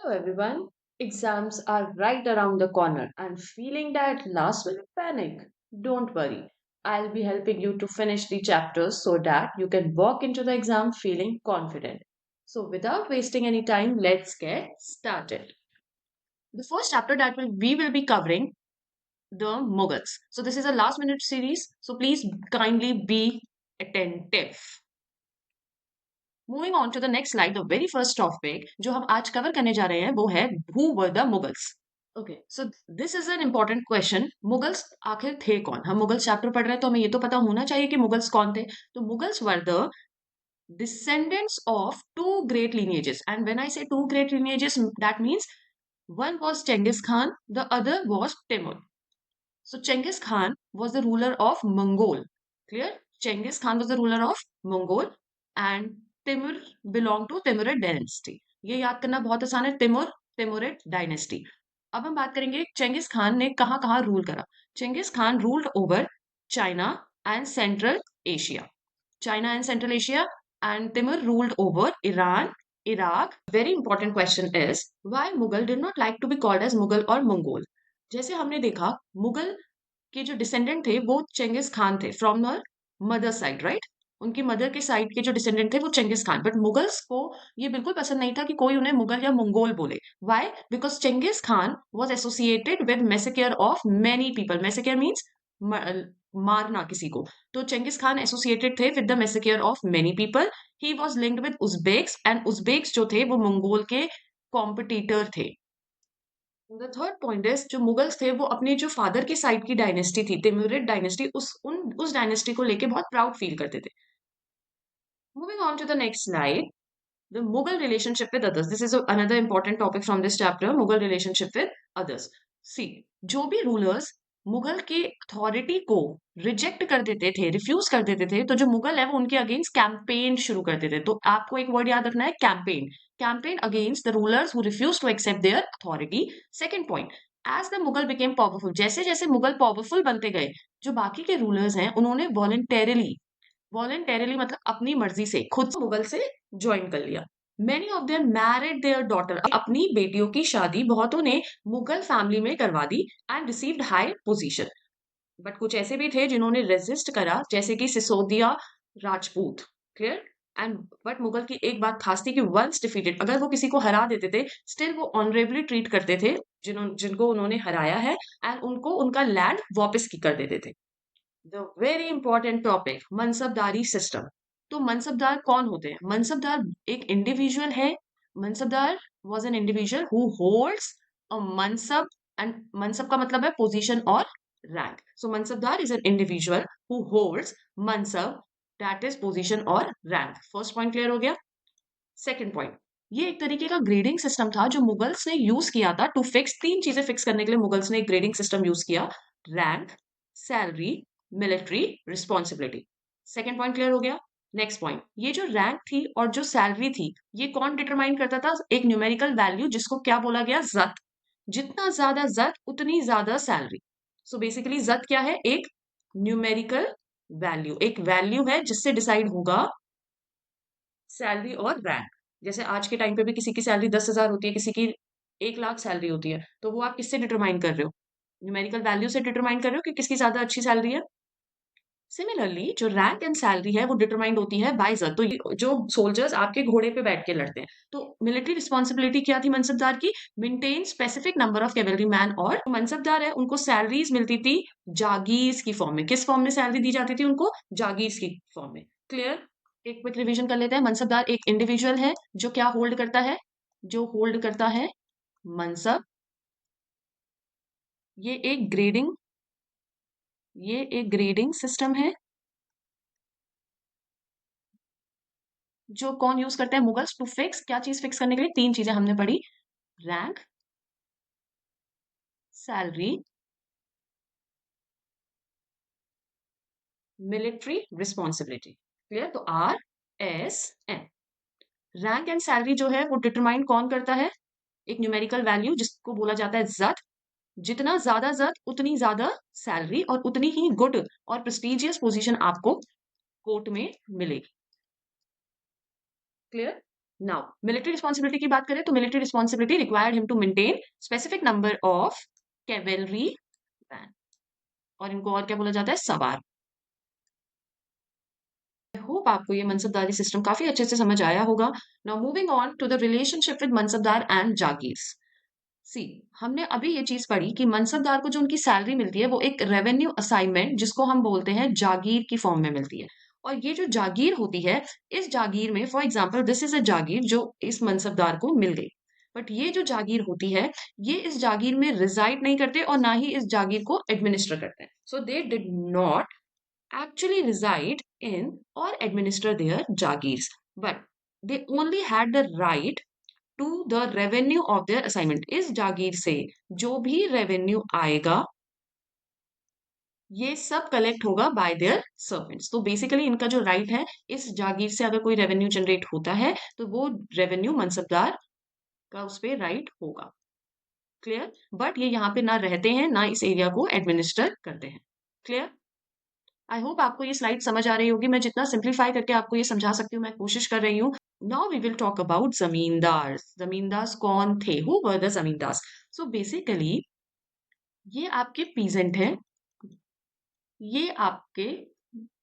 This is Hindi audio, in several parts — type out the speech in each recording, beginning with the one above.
Hello everyone. Exams are right around the corner and feeling that last minute panic. Don't worry. I'll be helping you to finish the chapters so that you can walk into the exam feeling confident. So without wasting any time, let's get started. The first chapter that we will be covering the Mughals. So this is a last minute series, so please kindly be attentive. Moving on to the next slide the very first topic जो हम आज कवर करने जा रहे हैं वो है who were the Mughals okay so this is an important question Mughals आखिर थे कौन हम मुगल्स चैप्टर पढ़ रहे हैं तो हमें ये तो पता होना चाहिए कि मुगल्स कौन थे तो Mughals were the descendants of two great lineages and when I say two great lineages that means one was Genghis Khan the other was Timur so Genghis Khan was the ruler of Mongol clear Genghis Khan was the ruler of Mongol and Timur belong to Timurid dynasty ये याद करना बहुत आसान है तिमुरिड डायनेस्टी अब हम बात करेंगे चेंगिस खान ने कहाँ कहाँ रूल करा Genghis Khan ruled over China and Central Asia China and Central Asia and Timur ruled over Iran Iraq very important question is why Mughal did not like to be called as Mughal और मंगोल जैसे हमने देखा मुगल के जो डिसेंडेंट थे वो चेंगिस खान थे from the mother side right उनकी मदर के साइड के जो डिसेंडेंट थे वो चेंगिस खान बट मुगल्स को ये बिल्कुल पसंद नहीं था कि कोई उन्हें मुगल या मंगोल बोले why because Genghis Khan was associated with massacre of many people massacre means मारना किसी को तो चेंगिस खान एसोसिएटेड थे with the massacre of many people he was linked with Uzbeks and Uzbeks जो थे वो मंगोल के कॉम्पिटिटर थे द थर्ड पॉइंट इज जो मुगल्स थे वो अपने जो फादर की साइड की डायनेस्टी थी तिमुरिड डायनेस्टी उस डायनेस्टी को लेके बहुत प्राउड फील करते थे moving on to the next slide the Mughal relationship with others. This is another important topic from this chapter. Mughal relationship with others. See, जो भी रूलर्स मुगल की अथॉरिटी को रिजेक्ट कर देते थे रिफ्यूज कर देते थे तो जो मुगल है वो उनके अगेंस्ट कैंपेन शुरू कर देते थे तो आपको एक वर्ड याद रखना है campaign campaign against the rulers who refuse to accept their authority second point as the Mughal became powerful जैसे जैसे मुगल पावरफुल बनते गए जो बाकी के रूलर्स हैं उन्होंने वॉलेंटेरिली मतलब अपनी मर्जी से खुद मुगल से ज्वाइन कर लिया many of them married there daughter अपनी बेटियों की शादी बहुतों ने मुगल फैमिली में करवा दी and received high position but कुछ ऐसे भी थे जिन्होंने रेजिस्ट करा जैसे कि Sisodia Rajput clear and but Mughal की एक बात खास थी कि वंस डिफीटेड अगर वो किसी को हरा देते थे स्टिल वो ऑनरेबली ट्रीट करते थे जिनको उन्होंने हराया है एंड उनको उनका लैंड वापस की कर देते थे the very important topic mansabdari system तो मनसबदार कौन होते हैं मनसबदार एक इंडिविजुअल है mansabdar was an individual who holds a mansab and mansab का मतलब है पोजीशन और rank so mansabdar is an individual who holds mansab that is position और रैंक फर्स्ट पॉइंट क्लियर हो गया सेकंड पॉइंट ये एक तरीके का ग्रेडिंग सिस्टम था जो मुगल्स ने यूज किया था टू फिक्स तीन चीजें फिक्स करने के लिए मुगल्स ने एक ग्रेडिंग सिस्टम यूज किया rank salary military responsibility second point clear हो गया नेक्स्ट पॉइंट ये जो रैंक थी और जो सैलरी थी ये कौन डिटरमाइन करता था एक न्यूमेरिकल वैल्यू जिसको क्या बोला गया जत जितना ज्यादा जत उतनी ज्यादा सैलरी सो बेसिकली जत क्या है एक न्यूमेरिकल वैल्यू एक वैल्यू है जिससे डिसाइड होगा सैलरी और रैंक जैसे आज के टाइम पे भी किसी की सैलरी 10,000 होती है किसी की 1 लाख सैलरी होती है तो वो आप किससे डिटरमाइन कर रहे हो न्यूमेरिकल वैल्यू से डिटरमाइन कर रहे हो कि किसकी ज्यादा अच्छी सैलरी है सिमिलरली जो रैंक एंड सैलरी है वो डिटरमाइंड होती है बाय जत तो जो सोल्जर्स आपके घोड़े पे बैठ के लड़ते हैं तो मिलिट्री रिस्पॉन्सिबिलिटी क्या थी मनसबदार की maintain specific number of cavalry man और मनसबदार है उनको सैलरीज मिलती थी जागीर्स की फॉर्म में किस फॉर्म में सैलरी दी जाती थी उनको जागीर्स की फॉर्म में क्लियर एक क्विक रिवीजन कर लेते हैं मनसबदार एक इंडिविजुअल है जो क्या होल्ड करता है जो होल्ड करता है मनसब ये एक ग्रेडिंग सिस्टम है जो कौन यूज करता है मुगल्स टू फिक्स क्या चीज फिक्स करने के लिए तीन चीजें हमने पढ़ी rank salary military responsibility clear तो RSM रैंक एंड सैलरी जो है वो डिटरमाइन कौन करता है एक न्यूमेरिकल वैल्यू जिसको बोला जाता है जत जितना ज्यादा जत उतनी ज्यादा सैलरी और उतनी ही गुड और प्रेस्टिजियस पोजीशन आपको कोर्ट में मिलेगी क्लियर नाउ मिलिट्री रिस्पॉन्सिबिलिटी की बात करें तो military responsibility required him to maintain specific number of cavalry man, और इनको और क्या बोला जाता है, सवार। आई होप आपको ये मनसबदारी सिस्टम काफी अच्छे से समझ आया होगा। Now moving on to the relationship with mansabdar and jagirs. See, हमने अभी ये चीज पढ़ी कि मनसबदार को जो उनकी सैलरी मिलती है वो एक रेवेन्यू असाइनमेंट, जिसको हम बोलते हैं जागीर की फॉर्म में मिलती है। और ये जो जागीर होती है, इस जागीर में for example this is a jagir जो इस मनसबदार को मिल गई। बट ये जो जागीर होती है, ये इस जागीर में रिजाइड नहीं करते और ना ही इस जागीर को एडमिनिस्टर करते हैं। So they did not actually reside in or administer their jagirs, but they only had the right to the revenue of their assignment. इस जागीर से जो भी रेवेन्यू आएगा, ये सब कलेक्ट होगा बाय देयर सर्वेंट्स। तो बेसिकली इनका जो राइट है, इस जागीर से अगर कोई रेवेन्यू जनरेट होता है तो वो रेवेन्यू मनसबदार का उस पर राइट होगा। क्लियर? बट ये यहाँ पे ना रहते हैं ना इस एरिया को एडमिनिस्टर करते हैं। क्लियर? आई होप आपको ये स्लाइड समझ आ रही होगी। मैं जितना सिंप्लीफाई करके आपको ये समझा सकती हूँ मैं कोशिश कर रही हूँ। Now we will talk about zamindar. Zamindar कौन थे? हु वर द जमींदार? सो बेसिकली ये आपके पीजेंट हैं, ये आपके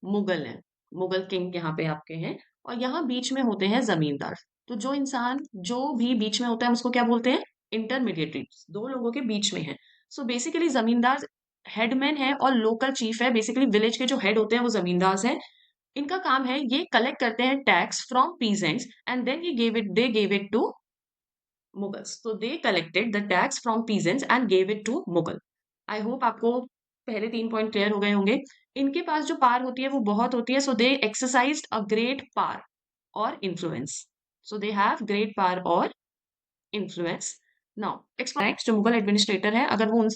मुगल हैं, मुगल किंग यहाँ पे आपके हैं, और यहाँ बीच में होते हैं जमींदार। तो जो इंसान जो भी बीच में होता है उसको क्या बोलते हैं? इंटरमीडिएटरी, दो लोगों के बीच में है। सो बेसिकली जमींदार हेडमैन है और लोकल चीफ है। बेसिकली विलेज के जो हेड होते हैं वो जमींदार हैं। इनका काम है ये कलेक्ट करते हैं tax from peasants and then they gave it to Mughals. तो they collected the tax from peasants and gave it to Mughal. I hope आपको पहले 3 पॉइंट क्लियर हो गए होंगे। इनके पास जो पार होती है वो बहुत होती है। सो दे एक्सरसाइज्ड अ ग्रेट पार और influence. So they have great power और इन्फ्लुएंस। नाउ नेक्स्ट जो मुगल एडमिनिस्ट्रेटर है, अगर वो उन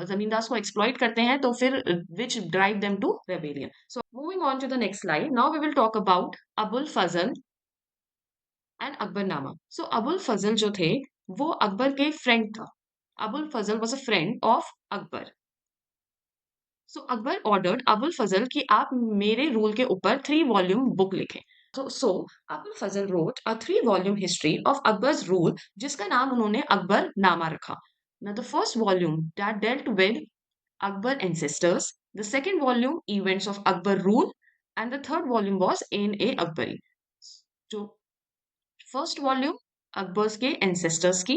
जमींदार को एक्सप्लॉइट करते हैं तो फिर which drive them to rebellion. So moving on to the next slide, now we will talk about Abul Fazl and Akbarnama. So Abul Fazl जो थे वो अकबर के फ्रेंड था। Abul Fazl was a friend of Akbar. So Akbar ordered Abul Fazl कि आप मेरे रूल के ऊपर 3 वॉल्यूम बुक लिखें। So Abul Fazl wrote a 3 volume history of Akbar's rule, जिसका नाम उन्होंने अकबर नामा रखा। Now the first volume that dealt with Akbar ancestors, the second volume events of Akbar rule, and the third volume was N.A. Akbari. जो फर्स्ट वॉल्यूम अकबर के एंसेस्टर्स की,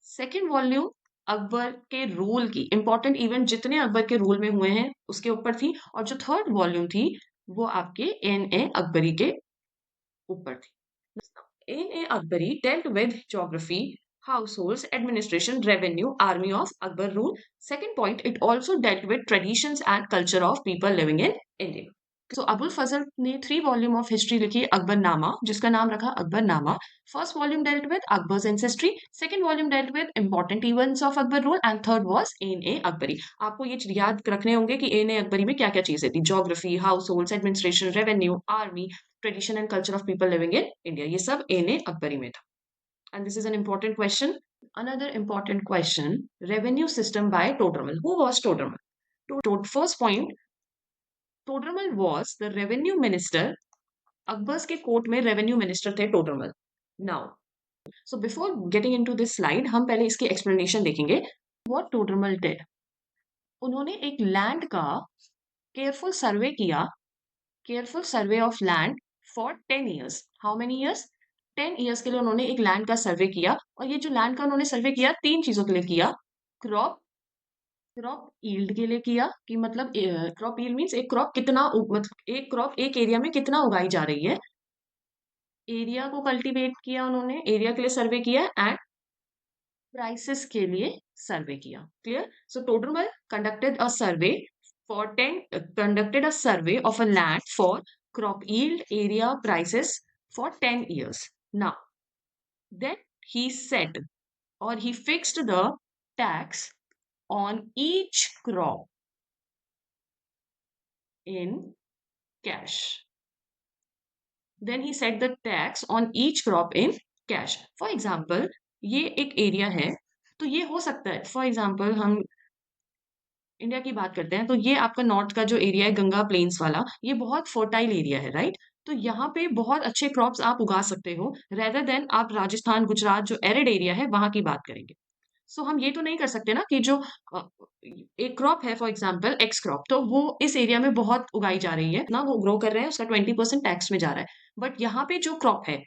सेकेंड वॉल्यूम अकबर के रूल की, इंपॉर्टेंट इवेंट जितने अकबर के रूल में हुए हैं उसके ऊपर थी, और जो थर्ड वॉल्यूम थी वो आपके N.A. अकबरी के ऊपर थी। N.A. Akbari dealt with geography, households, administration, revenue, army of Akbar rule. Second point, it also dealt with traditions and culture of people living in India. So Abul फजल ने 3 वॉल्यूम ऑफ हिस्ट्री लिखी अकबरनामा, जिसका नाम रखा Akbarnama. First volume dealt with Akbar's ancestry, second volume dealt with important events of Akbar rule, and third was N.A. Akbari. आपको ये याद रखने होंगे कि N.A. अकबरी में क्या क्या चीजें थी। Geography, house hold, administration, revenue, army, tradition and culture of people living in India, ये सब N.A. अकबरी में था। And this is an important question. Another important question, revenue system by Todramal. Who was Todramal? First point, Todramal was the revenue minister. Akbar's के कोर्ट में रेवेन्यू मिनिस्टर थे Todarmal. Now so before getting into this slide, हम पहले इसकी एक्सप्लेनेशन देखेंगे। व्हाट टोडरमल डिड, उन्होंने एक लैंड का केयरफुल सर्वे किया, careful survey of land for 10 years। How many years? 10 years के लिए उन्होंने एक लैंड का सर्वे किया। और ये जो लैंड का उन्होंने सर्वे किया 3 चीजों के लिए किया। क्रॉप, क्रॉप यील्ड के लिए किया कि मतलब क्रॉप यील्ड मीन्स एक क्रॉप कितना मतलब एक क्रॉप एक एरिया में कितना उगाई जा रही है। एरिया को कल्टीवेट किया उन्होंने, एरिया के लिए सर्वे किया, एंड प्राइसेस के लिए सर्वे किया। Clear? So Todarmal conducted a survey for 10 conducted a survey of a land for crop yield, area, prices for 10 years. Now, then he set or he fixed the tax on each crop in cash. Then he set the tax on each crop in cash. For example, ये एक एरिया है, तो ये हो सकता है फॉर एग्जाम्पल हम इंडिया की बात करते हैं तो ये आपका नॉर्थ का जो एरिया है गंगा प्लेन्स वाला, ये बहुत फर्टाइल एरिया है, राइट? तो यहाँ पे बहुत अच्छे क्रॉप्स आप उगा सकते हो रेदर देन आप राजस्थान गुजरात जो एरिड एरिया है वहां की बात करेंगे। सो हम ये तो नहीं कर सकते ना कि जो अ, एक क्रॉप है फॉर एग्जांपल एक्स क्रॉप, तो वो इस एरिया में बहुत उगाई जा रही है ना, वो ग्रो कर रहे हैं, उसका 20% टैक्स में जा रहा है। बट यहाँ पे जो क्रॉप है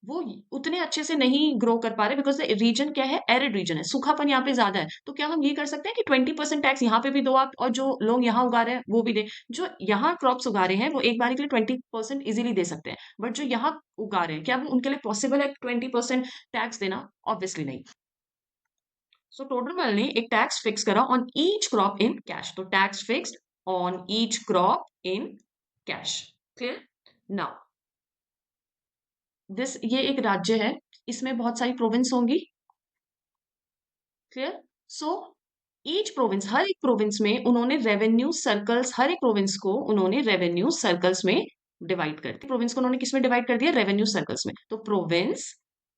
वो उतने अच्छे से नहीं ग्रो कर पा रहे बिकॉज रीजन क्या है, एरिड रीजन है, सूखापन यहाँ पे ज्यादा है। तो क्या हम ये कर सकते हैं कि 20% टैक्स यहाँ पे भी दो आप, और जो लोग यहाँ उगा रहे हैं वो भी दे। जो यहाँ क्रॉप्स उगा रहे हैं वो एक बार के लिए 20% इजीली दे सकते हैं, बट जो यहाँ उगा रहे हैं क्या वो उनके लिए पॉसिबल है 20% टैक्स देना? ऑब्वियसली नहीं। सो टोटल ने एक टैक्स फिक्स करा on each crop in cash, तो tax fixed on each crop in cash. Clear? Now this, ये एक राज्य है, इसमें बहुत सारी प्रोविंस होंगी। क्लियर? सो ईच प्रोविंस, हर एक प्रोविंस में उन्होंने रेवेन्यू सर्कल्स, हर एक प्रोविंस को उन्होंने रेवेन्यू सर्कल्स में डिवाइड कर दिया। प्रोविंस को उन्होंने किस में डिवाइड कर दिया? रेवेन्यू सर्कल्स में। तो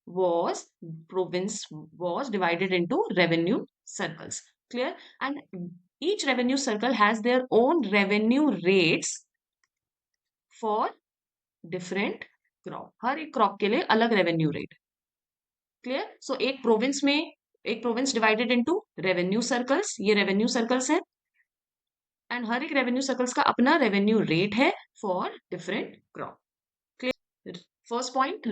was province was divided into revenue circles. Clear? And each revenue circle has their own revenue rates for different crop. हर एक क्रॉप के लिए अलग रेवेन्यू रेट। क्लियर? सो एक province divided into revenue circles, ये रेवेन्यू सर्कल्स हैं, एंड हर एक रेवेन्यू सर्कल्स का अपना रेवेन्यू रेट है for different crop. Clear? First point,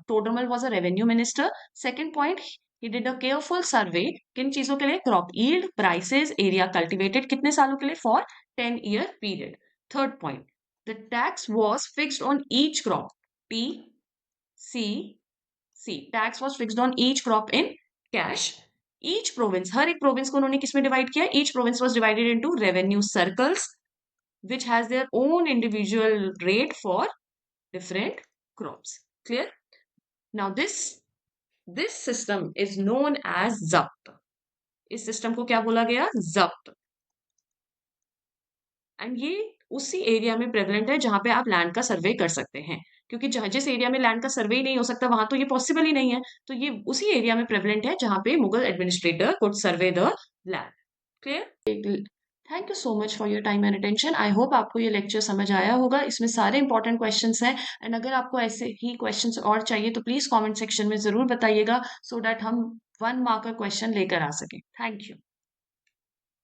Todarmal was a revenue minister. Second point, he did a careful survey, किन चीजों के लिए? Crop yield, prices, area cultivated, कितने सालों के लिए? For 10-year period. Third point, the tax was fixed on each crop, T C C, tax was fixed on each crop in cash. Each province, हर एक प्रोविंस को उन्होंने किसमें डिवाइड किया? Each province was divided into revenue circles which has their own individual rate for different crops. Clear? Now this system is known as ज़ब्त। इस सिस्टम को क्या बोला गया? ज़ब्त। एंड ये उसी एरिया में प्रेवलेंट है जहां पे आप लैंड का सर्वे कर सकते हैं, क्योंकि जहां जिस एरिया में लैंड का सर्वे ही नहीं हो सकता वहां तो ये पॉसिबल ही नहीं है। तो ये उसी एरिया में प्रेवलेंट है जहां पे Mughal administrator could survey the land. Clear? Thank you so much for your time and attention. I hope आपको ये लेक्चर समझ आया होगा, इसमें सारे इंपॉर्टेंट क्वेश्चंस हैं। एंड अगर आपको ऐसे ही क्वेश्चंस और चाहिए तो प्लीज कमेंट सेक्शन में जरूर बताइएगा, सो दैट हम 1 मार्क का क्वेश्चन लेकर आ सके। Thank you.